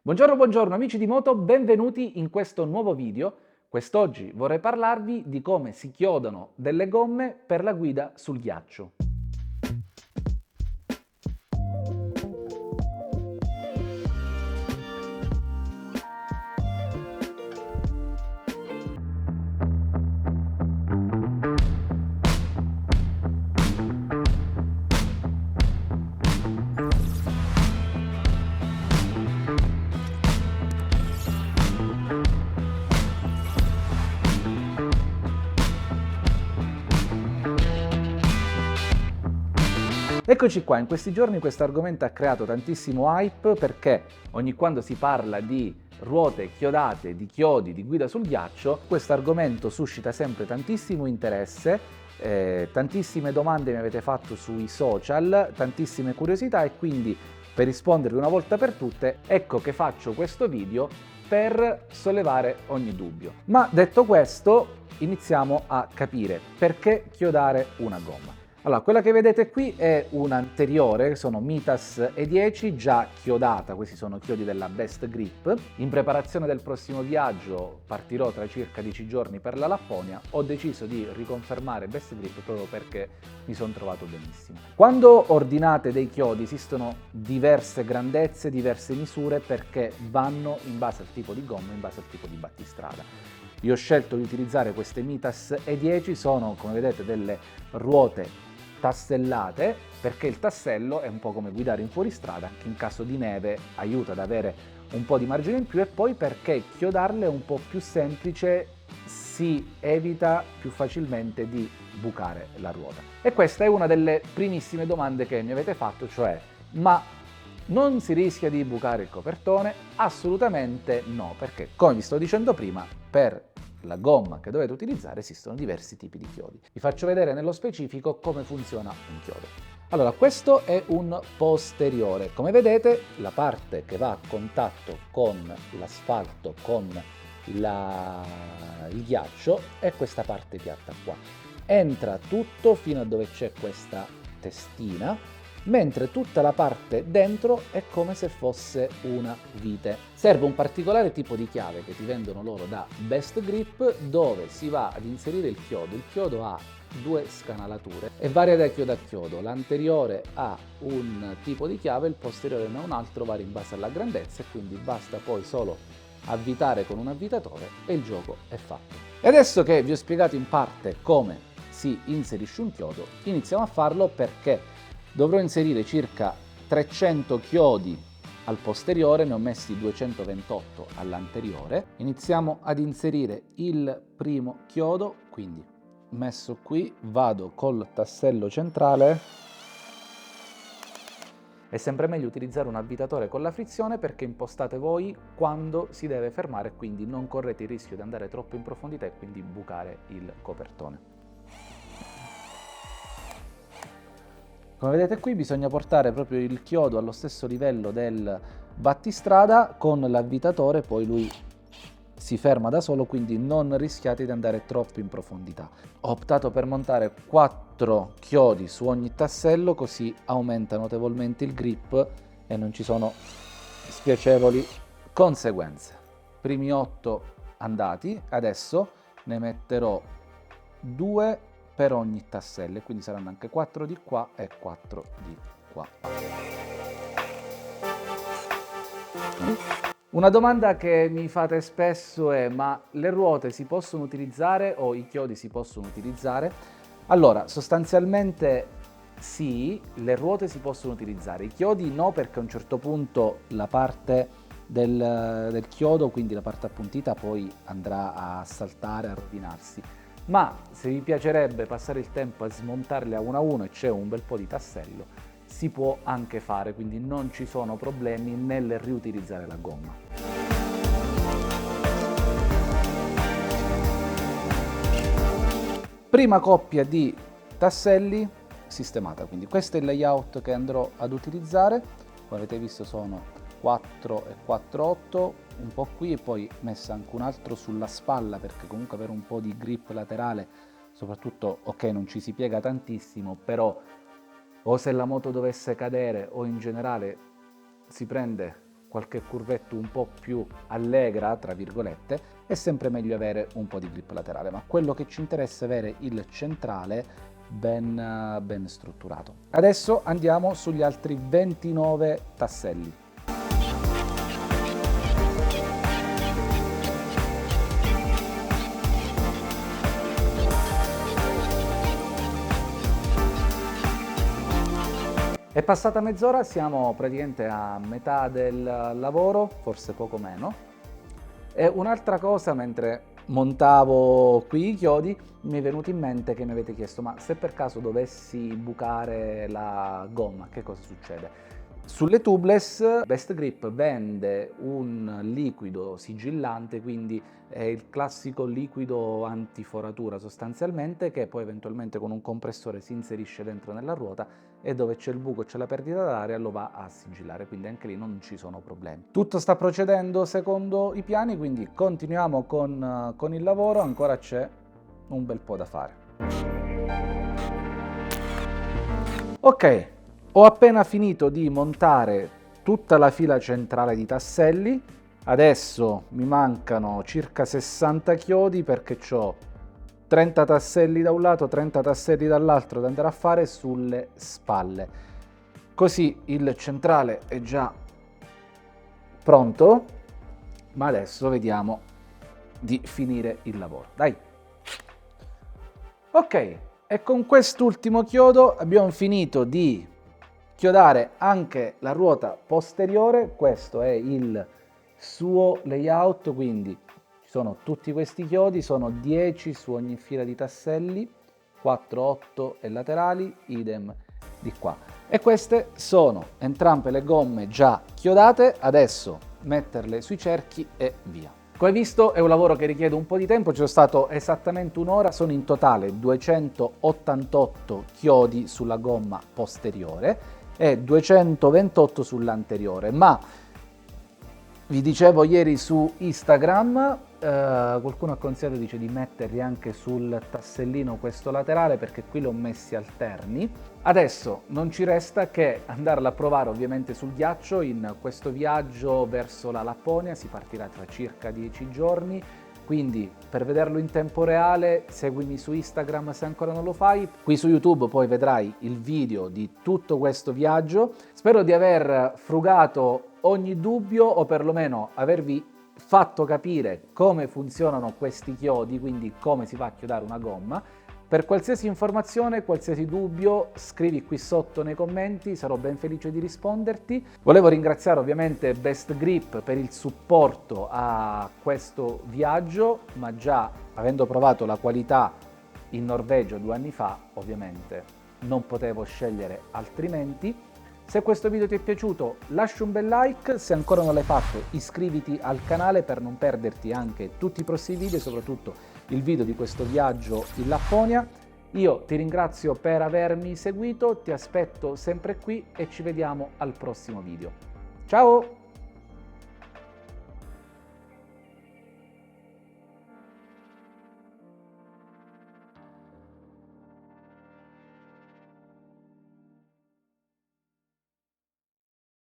Buongiorno, buongiorno amici di moto, benvenuti in questo nuovo video. Quest'oggi vorrei parlarvi di come si chiodano delle gomme per la guida sul ghiaccio. Eccoci qua, in questi giorni questo argomento ha creato tantissimo hype perché ogni quando si parla di ruote chiodate, di chiodi, di guida sul ghiaccio, questo argomento suscita sempre tantissimo interesse, tantissime domande mi avete fatto sui social, tantissime curiosità e quindi per rispondervi una volta per tutte, ecco che faccio questo video per sollevare ogni dubbio. Ma detto questo, iniziamo a capire perché chiodare una gomma. Allora, quella che vedete qui è un'anteriore, sono Mitas E10 già chiodata, questi sono chiodi della Best Grip. In preparazione del prossimo viaggio partirò tra circa 10 giorni per la Lapponia, ho deciso di riconfermare Best Grip proprio perché mi sono trovato benissimo. Quando ordinate dei chiodi esistono diverse grandezze, diverse misure perché vanno in base al tipo di gomma, in base al tipo di battistrada. Io ho scelto di utilizzare queste Mitas E10, sono come vedete delle ruote tassellate perché il tassello è un po' come guidare in fuoristrada, che in caso di neve aiuta ad avere un po' di margine in più e poi perché chiodarle è un po' più semplice, si evita più facilmente di bucare la ruota. E questa è una delle primissime domande che mi avete fatto, cioè ma non si rischia di bucare il copertone? Assolutamente no, perché come vi sto dicendo prima, per la gomma che dovete utilizzare esistono diversi tipi di chiodi. Vi faccio vedere nello specifico come funziona un chiodo. Allora, questo è un posteriore. Come vedete, la parte che va a contatto con l'asfalto, con il ghiaccio, è questa parte piatta qua. Entra tutto fino a dove c'è questa testina, mentre tutta la parte dentro è come se fosse una vite. Serve un particolare tipo di chiave che ti vendono loro da Best Grip dove si va ad inserire il chiodo. Il chiodo ha due scanalature e varia da chiodo a chiodo. L'anteriore ha un tipo di chiave, il posteriore ne ha un altro, varia in base alla grandezza e quindi basta poi solo avvitare con un avvitatore e il gioco è fatto. E adesso che vi ho spiegato in parte come si inserisce un chiodo, iniziamo a farlo perché dovrò inserire circa 300 chiodi al posteriore, ne ho messi 228 all'anteriore. Iniziamo ad inserire il primo chiodo, quindi messo qui, vado col tassello centrale. È sempre meglio utilizzare un avvitatore con la frizione perché impostate voi quando si deve fermare, quindi non correte il rischio di andare troppo in profondità e quindi bucare il copertone. Come vedete qui bisogna portare proprio il chiodo allo stesso livello del battistrada con l'avvitatore, poi lui si ferma da solo, quindi non rischiate di andare troppo in profondità. Ho optato per montare 4 chiodi su ogni tassello, così aumenta notevolmente il grip e non ci sono spiacevoli conseguenze. Primi 8 andati, adesso ne metterò 2 per ogni tassello, quindi saranno anche 4 di qua e 4 di qua. Una domanda che mi fate spesso è: ma le ruote si possono utilizzare o i chiodi si possono utilizzare? Allora, sostanzialmente sì, le ruote si possono utilizzare, i chiodi no, perché a un certo punto la parte del chiodo, quindi la parte appuntita, poi andrà a saltare, a rovinarsi. Ma se vi piacerebbe passare il tempo a smontarle a uno e c'è un bel po' di tassello, si può anche fare, quindi non ci sono problemi nel riutilizzare la gomma. Prima coppia di tasselli sistemata, quindi questo è il layout che andrò ad utilizzare. Come avete visto sono 4 e 4, 8, un po' qui e poi messa anche un altro sulla spalla perché comunque avere un po' di grip laterale, soprattutto, ok, non ci si piega tantissimo, però o se la moto dovesse cadere o in generale si prende qualche curvetto un po' più allegra, tra virgolette, è sempre meglio avere un po' di grip laterale, ma quello che ci interessa è avere il centrale ben strutturato. Adesso andiamo sugli altri 29 tasselli. È passata mezz'ora, siamo praticamente a metà del lavoro, forse poco meno. E un'altra cosa, mentre montavo qui i chiodi, mi è venuto in mente che mi avete chiesto: ma se per caso dovessi bucare la gomma, che cosa succede? Sulle tubeless Best Grip vende un liquido sigillante, quindi è il classico liquido antiforatura sostanzialmente, che poi eventualmente con un compressore si inserisce dentro nella ruota e dove c'è il buco, c'è la perdita d'aria, lo va a sigillare, quindi anche lì non ci sono problemi. Tutto sta procedendo secondo i piani, quindi continuiamo con il lavoro, ancora c'è un bel po' da fare. Ok, ho appena finito di montare tutta la fila centrale di tasselli, adesso mi mancano circa 60 chiodi perché ho 30 tasselli da un lato, 30 tasselli dall'altro da andare a fare sulle spalle. Così il centrale è già pronto, ma adesso vediamo di finire il lavoro. Dai! Ok, e con quest'ultimo chiodo abbiamo finito di chiodare anche la ruota posteriore. Questo è il suo layout, quindi ci sono tutti questi chiodi, sono 10 su ogni fila di tasselli, 4, 8 e laterali, idem di qua. E queste sono entrambe le gomme già chiodate, adesso metterle sui cerchi e via. Come hai visto è un lavoro che richiede un po' di tempo, ci sono stato esattamente un'ora, sono in totale 288 chiodi sulla gomma posteriore e 228 sull'anteriore, ma vi dicevo ieri su Instagram, qualcuno ha consigliato, dice, di metterli anche sul tassellino questo laterale perché qui li ho messi alterni. Adesso non ci resta che andarla a provare ovviamente sul ghiaccio in questo viaggio verso la Lapponia, si partirà tra circa 10 giorni, quindi per vederlo in tempo reale seguimi su Instagram se ancora non lo fai, qui su YouTube poi vedrai il video di tutto questo viaggio. Spero di aver frugato ogni dubbio o perlomeno avervi fatto capire come funzionano questi chiodi, quindi come si fa a chiodare una gomma. Per qualsiasi informazione, qualsiasi dubbio, scrivi qui sotto nei commenti, sarò ben felice di risponderti. Volevo ringraziare ovviamente Best Grip per il supporto a questo viaggio, ma già avendo provato la qualità in Norvegia 2 anni fa, ovviamente non potevo scegliere altrimenti. Se questo video ti è piaciuto lascia un bel like, se ancora non l'hai fatto iscriviti al canale per non perderti anche tutti i prossimi video e soprattutto il video di questo viaggio in Lapponia. Io ti ringrazio per avermi seguito, ti aspetto sempre qui e ci vediamo al prossimo video. Ciao!